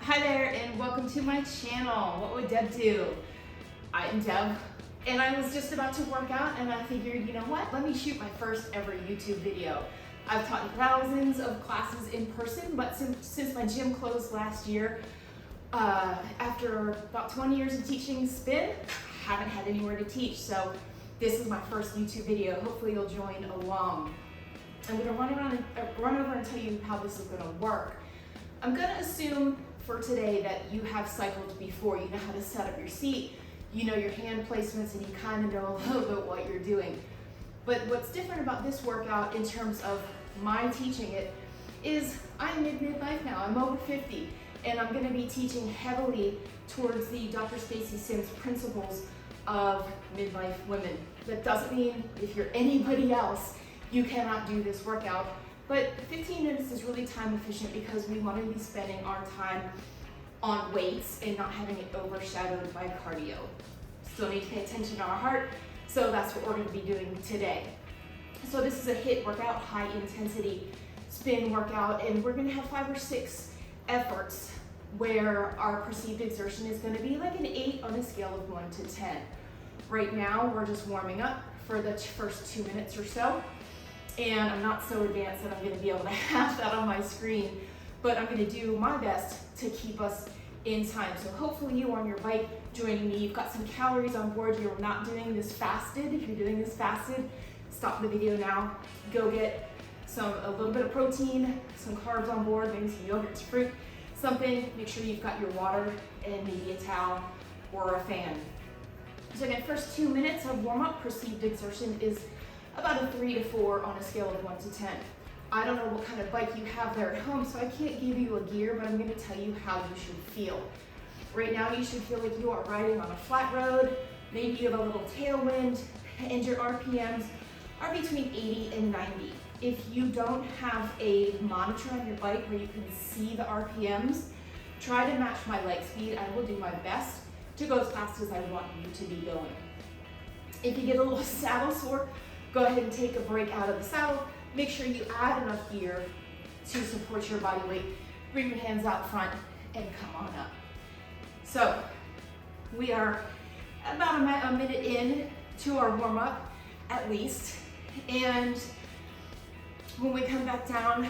Hi there and welcome to my channel. What would Deb do? I am Deb and I was just about to work out and I figured, you know what, let me shoot my first ever YouTube video. I've taught thousands of classes in person, but since my gym closed last year, after about 20 years of teaching spin, I haven't had anywhere to teach. So this is my first YouTube video. Hopefully you'll join along. I'm gonna run over and tell you how this is gonna work. I'm gonna assume for today that you have cycled before. You know how to set up your seat, you know your hand placements, and you kind of know a little bit what you're doing. But what's different about this workout in terms of my teaching it is I'm midlife now, I'm over 50, and I'm gonna be teaching heavily towards the Dr. Stacy Sims principles of midlife women. That doesn't mean if you're anybody else, you cannot do this workout. But 15 minutes is really time efficient because we want to be spending our time on weights and not having it overshadowed by cardio. Still need to pay attention to our heart, so that's what we're going to be doing today. So this is a HIIT workout, high intensity spin workout, and we're going to have 5 or 6 efforts where our perceived exertion is going to be like an 8 on a scale of 1 to 10. Right now, we're just warming up for the first 2 minutes or so. And I'm not so advanced that I'm going to be able to have that on my screen, but I'm going to do my best to keep us in time. So hopefully you on your bike joining me, you've got some calories on board. You're not doing this fasted. If you're doing this fasted, stop the video now. Go get a little bit of protein, some carbs on board, maybe some yogurt, some fruit, something. Make sure you've got your water and maybe a towel or a fan. So again, first 2 minutes of warm up. Perceived exertion is about a 3 to 4 on a scale of 1 to 10. I don't know what kind of bike you have there at home, so I can't give you a gear, but I'm going to tell you how you should feel. Right now, you should feel like you are riding on a flat road. Maybe you have a little tailwind, and your RPMs are between 80 and 90. If you don't have a monitor on your bike where you can see the RPMs, try to match my leg speed. I will do my best to go as fast as I want you to be going. If you get a little saddle sore, go ahead and take a break out of the saddle. Make sure you add enough gear to support your body weight. Bring your hands out front and come on up. So we are about a minute in to our warm up at least. And when we come back down,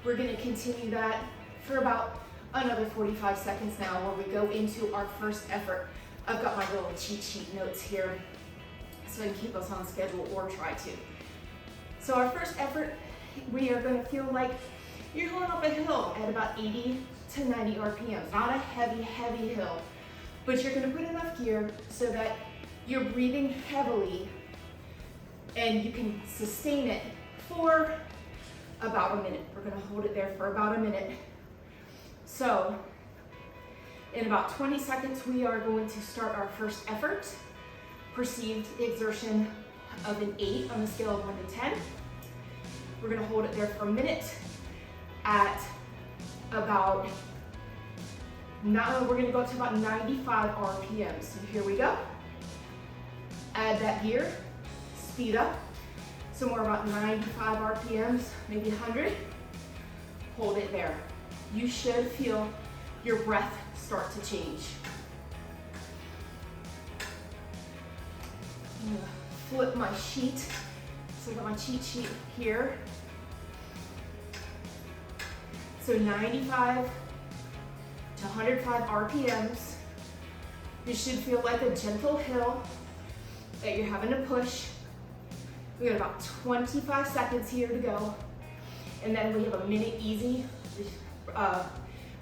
we're gonna continue that for about another 45 seconds now where we go into our first effort. I've got my little cheat sheet notes here so I can keep us on schedule or try to. So our first effort, we are going to feel like you're going up a hill at about 80 to 90 RPMs. Not a heavy, heavy hill, but you're going to put enough gear so that you're breathing heavily and you can sustain it for about a minute. We're going to hold it there for about a minute. So in about 20 seconds, we are going to start our first effort. Perceived exertion of an 8 on a scale of 1 to 10. We're going to hold it there for a minute at about, now we're going to go up to about 95 RPMs. So here we go. Add that gear, speed up. Somewhere about 95 RPMs, maybe 100. Hold it there. You should feel your breath start to change. I'm gonna flip my sheet. So I got my cheat sheet here. So 95 to 105 RPMs. This should feel like a gentle hill that you're having to push. We got about 25 seconds here to go. And then we have a minute easy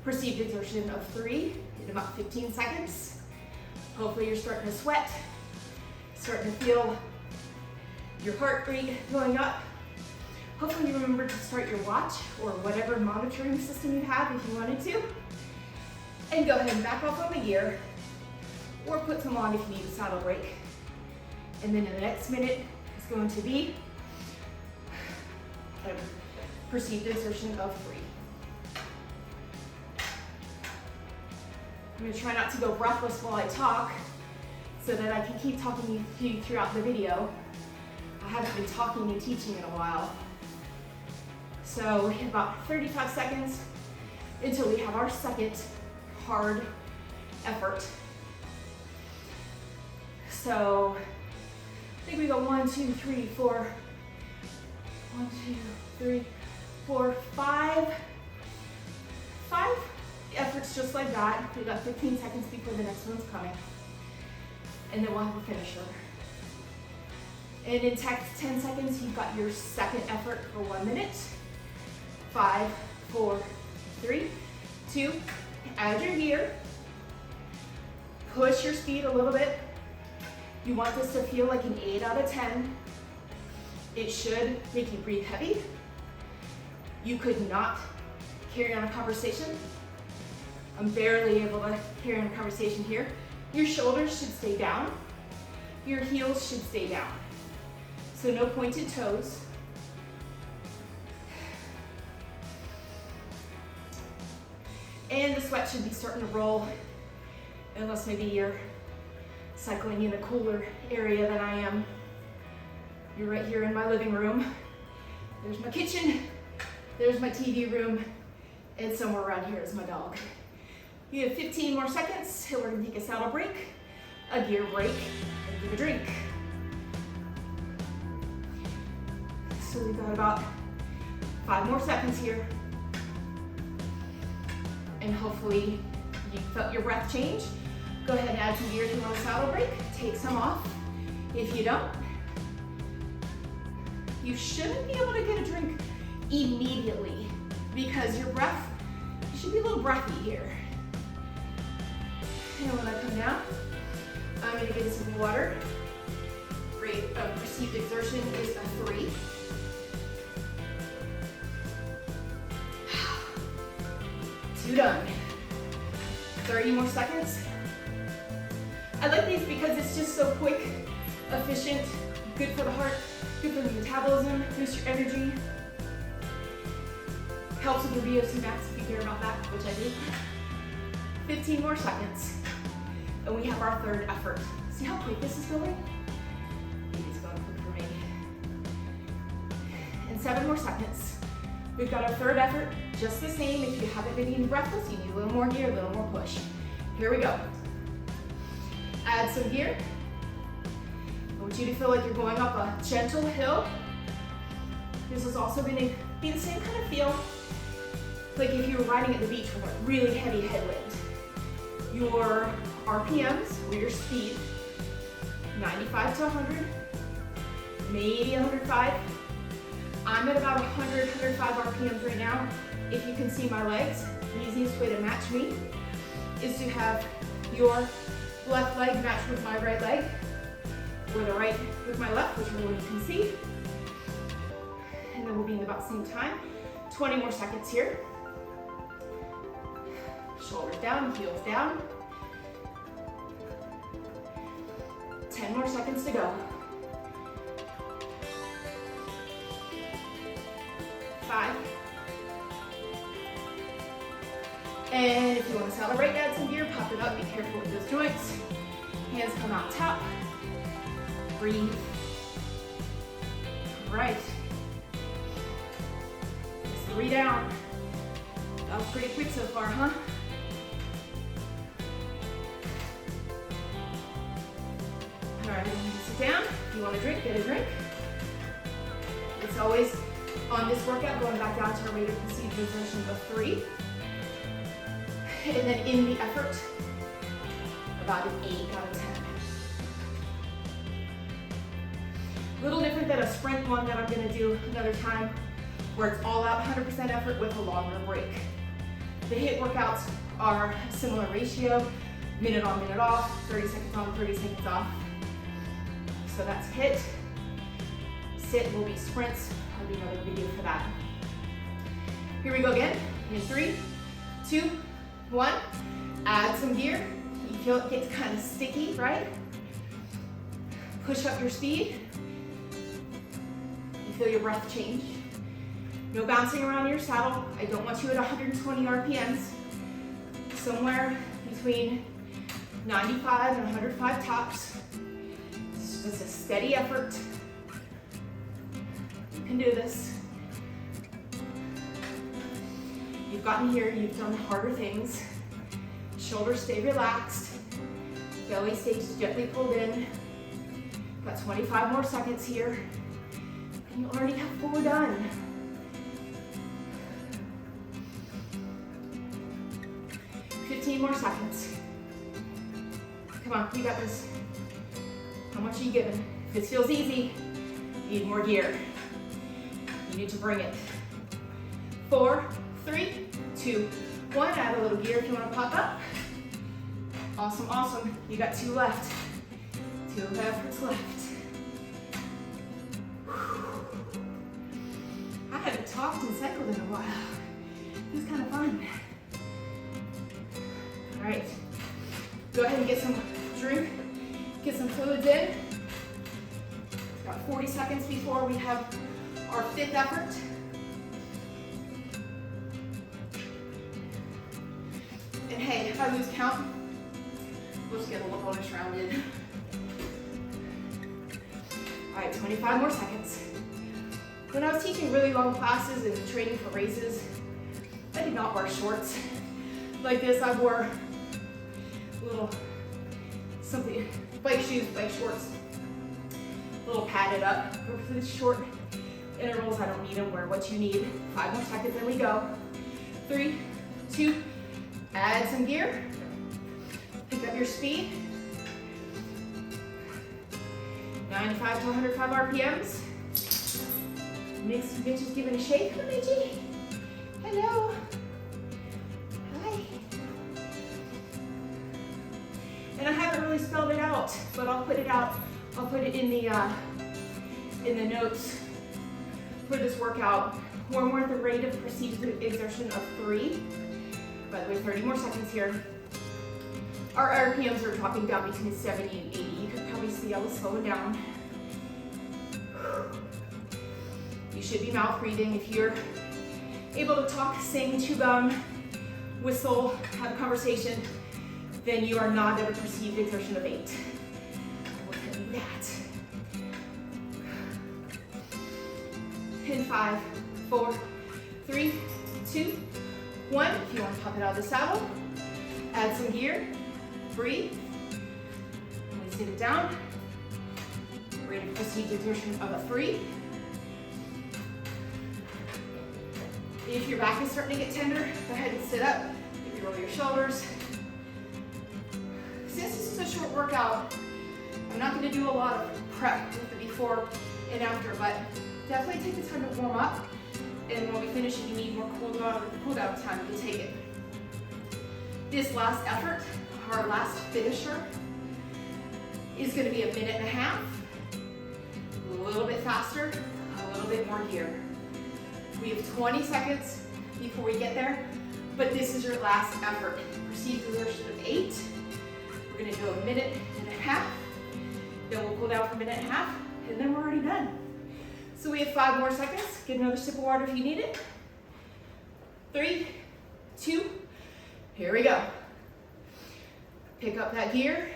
perceived exertion of 3 in about 15 seconds. Hopefully you're starting to sweat. Starting to feel your heart rate going up. Hopefully you remember to start your watch or whatever monitoring system you have if you wanted to. And go ahead and back off on the gear or put some on if you need a saddle break. And then in the next minute is going to be a perceived exertion of 3. I'm going to try not to go breathless while I talk, so that I can keep talking to you throughout the video. I haven't been talking and teaching in a while. So about 35 seconds until we have our second hard effort. So I think we go 1, 2, 3, 4. 1, 2, 3, 4, 5. 5 efforts just like that. We've got 15 seconds before the next one's coming. And then we'll have a finisher. And in 10 seconds, you've got your second effort for 1 minute. 5, 4, 3, 2, add your gear. Push your speed a little bit. You want this to feel like an 8 out of 10. It should make you breathe heavy. You could not carry on a conversation. I'm barely able to carry on a conversation here. Your shoulders should stay down. Your heels should stay down. So no pointed toes. And the sweat should be starting to roll, unless maybe you're cycling in a cooler area than I am. You're right here in my living room. There's my kitchen, there's my TV room, and somewhere around here is my dog. You have 15 more seconds, and we're gonna take a saddle break, a gear break, and give a drink. So we've got about 5 more seconds here. And hopefully you felt your breath change. Go ahead and add some gear if you want a saddle break. Take some off. If you don't, you shouldn't be able to get a drink immediately because your breath, you should be a little breathy here. And when I come down, I'm gonna get some water. Rate of perceived exertion is a 3. Done. 30 more seconds. I like these because it's just so quick, efficient, good for the heart, good for the metabolism, boosts your energy, helps with your VO2 max if you care about that, which I do. 15 more seconds, and we have our third effort. See how quick this is going? It's going quick for me. And 7 more seconds. We've got our third effort, just the same. If you haven't been eating breakfast, you need a little more gear, a little more push. Here we go. Add some gear. I want you to feel like you're going up a gentle hill. This is also going to be the same kind of feel like if you were riding at the beach with a really heavy headwind. Your RPMs, or your speed, 95 to 100, maybe 105. I'm at about 100, 105 RPMs right now. If you can see my legs, the easiest way to match me is to have your left leg match with my right leg, or the right with my left, whichever one you can see. And then we'll be in about the same time. 20 more seconds here. Shoulders down, heels down. 10 more seconds to go. 5. And if you want to celebrate, add some gear, pop it up, be careful with those joints. Hands come out top. Breathe. All right. 3 down. That was pretty quick so far, huh? All right, sit down. If you want a drink, get a drink. It's always on this workout, going back down to our rate of perceived exertion of 3. And then in the effort, about an 8 out of 10. A little different than a sprint one that I'm gonna do another time, where it's all out 100% effort with a longer break. The HIIT workouts are a similar ratio, minute on, minute off, 30 seconds on, 30 seconds off. So that's HIIT. Sit will be sprints. I'll do another video for that. Here we go again. In 3, 2, 1. Add some gear. You feel it gets kind of sticky, right? Push up your speed. You feel your breath change. No bouncing around your saddle. I don't want you at 120 RPMs. Somewhere between 95 and 105 tops. It's just a steady effort. You can do this. You've gotten here, you've done harder things. Shoulders stay relaxed. Belly stays gently pulled in. Got 25 more seconds here. And you already have 4 done. More seconds. Come on, you got this. How much are you giving? If this feels easy, you need more gear. You need to bring it. 4, 3, 2, 1. Add a little gear if you want to pop up. Awesome, awesome. You got 2 left. 2 efforts left. I haven't talked and cycled in a while. It was kind of fun. All right, go ahead and get some drink, get some fluids in. Got 40 seconds before we have our 5th effort. And hey, if I lose count, we'll just get a little bonus round in. All right, 25 more seconds. When I was teaching really long classes and training for races, I did not wear shorts like this. I wore little something, bike shoes, bike shorts, a little padded up for the short intervals. I don't need them. Wear what you need. 5 more seconds, there we go. 3, 2, add some gear. Pick up your speed. 95 to 105 RPMs. Next bitch is giving a shake. Hi, Midgie. Hello. Hi. And I haven't really spelled it out, but I'll put it out. I'll put it in the notes for this workout. When we're at the rate of perceived exertion of 3, by the way, 30 more seconds here. Our RPMs are dropping down between 70 and 80. You can probably see I was slowing down. You should be mouth breathing. If you're able to talk, sing, chew gum, whistle, have a conversation, then you are not at a perceived exertion of 8. I will tell you that. In 5, 4, 3, 2, 1. If you want to pop it out of the saddle, add some gear, breathe. When you sit it down, rate of perceived exertion of a 3. If your back is starting to get tender, go ahead and sit up. Maybe roll your shoulders. Since this is a short workout, I'm not going to do a lot of prep with the before and after, but definitely take the time to warm up. And when we finish, if you need more cool down time, you can take it. This last effort, our last finisher, is going to be 1.5 minutes. A little bit faster, a little bit more gear. We have 20 seconds before we get there, but this is your last effort. Perceived exertion of 8. We're gonna do 1.5 minutes. Then we'll cool down for 1.5 minutes, and then we're already done. So we have 5 more seconds. Get another sip of water if you need it. 3, 2, here we go. Pick up that gear.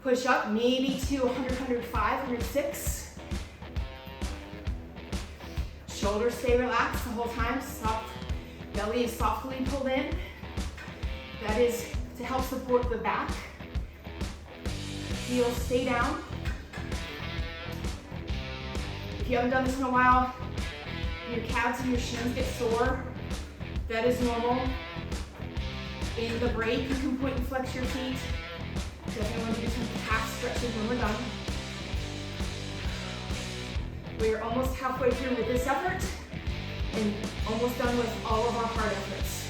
Push up, maybe to 100, 105, 106. Shoulders stay relaxed the whole time. Soft belly is softly pulled in. That is to help support the back. Heels stay down. If you haven't done this in a while, your calves and your shins get sore. That is normal. In the break, you can point and flex your feet. Definitely want to do some calf stretches when we're done. We're almost halfway through with this effort and almost done with all of our hard efforts.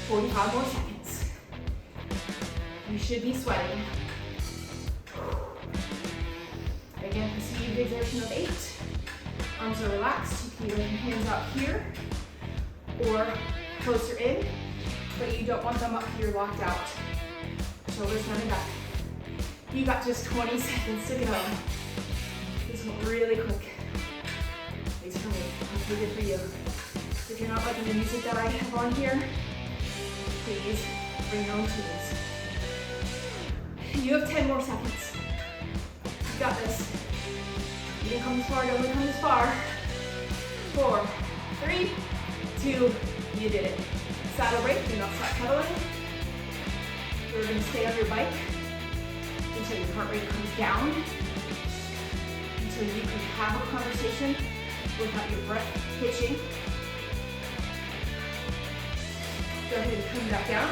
45 more seconds. You should be sweating. Again, perceived exertion of 8. Arms are relaxed. You can either hands out here or closer in, but you don't want them up here locked out. Shoulders down and back. You got just 20 seconds to go. This went really quick. At least for me. Hopefully good for you. If you're not liking the music that I have on here, please bring your own tunes. You have 10 more seconds. You got this. You didn't come this far, don't come this far. 4, 3, 2, you did it. Saddle break, do not stop pedaling. You're going to stay on your bike until your heart rate comes down, until you can have a conversation without your breath hitching. Go ahead and come back down.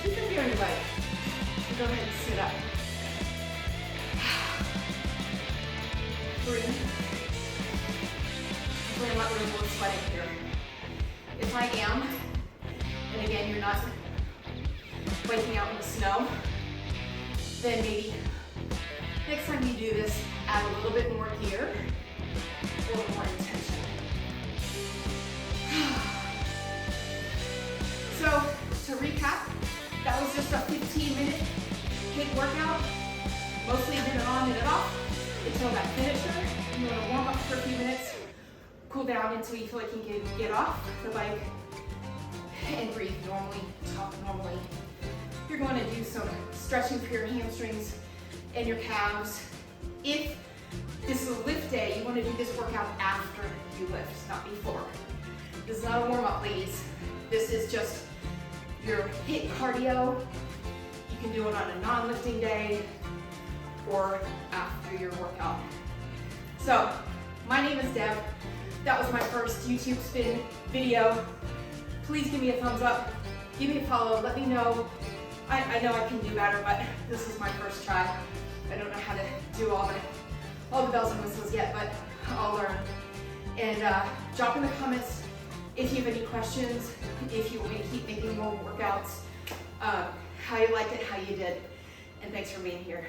Keep your feet on your bike. Go ahead and sit up. Breathe. Hopefully I'm not really really sweating here. If I am, and again you're not waking out in the snow, then maybe next time you do this, add a little bit more gear, a little more intention. So, to recap, that was just a 15-minute HIIT workout, mostly in and on and off, until that finisher. You want to warm up for a few minutes, cool down until you feel like you can get off the bike and breathe normally, talk normally. You're going to do some stretching for your hamstrings and your calves. If this is a lift day, you want to do this workout after you lift, not before. This is not a warm-up, ladies. This is just your HIIT cardio. You can do it on a non-lifting day or after your workout. So, my name is Deb. That was my first YouTube spin video. Please give me a thumbs up, give me a follow, let me know. I know I can do better, but this is my first try. I don't know how to do all the bells and whistles yet, but I'll learn. And drop in the comments if you have any questions, if you want me to keep making more workouts, how you liked it, how you did. And thanks for being here.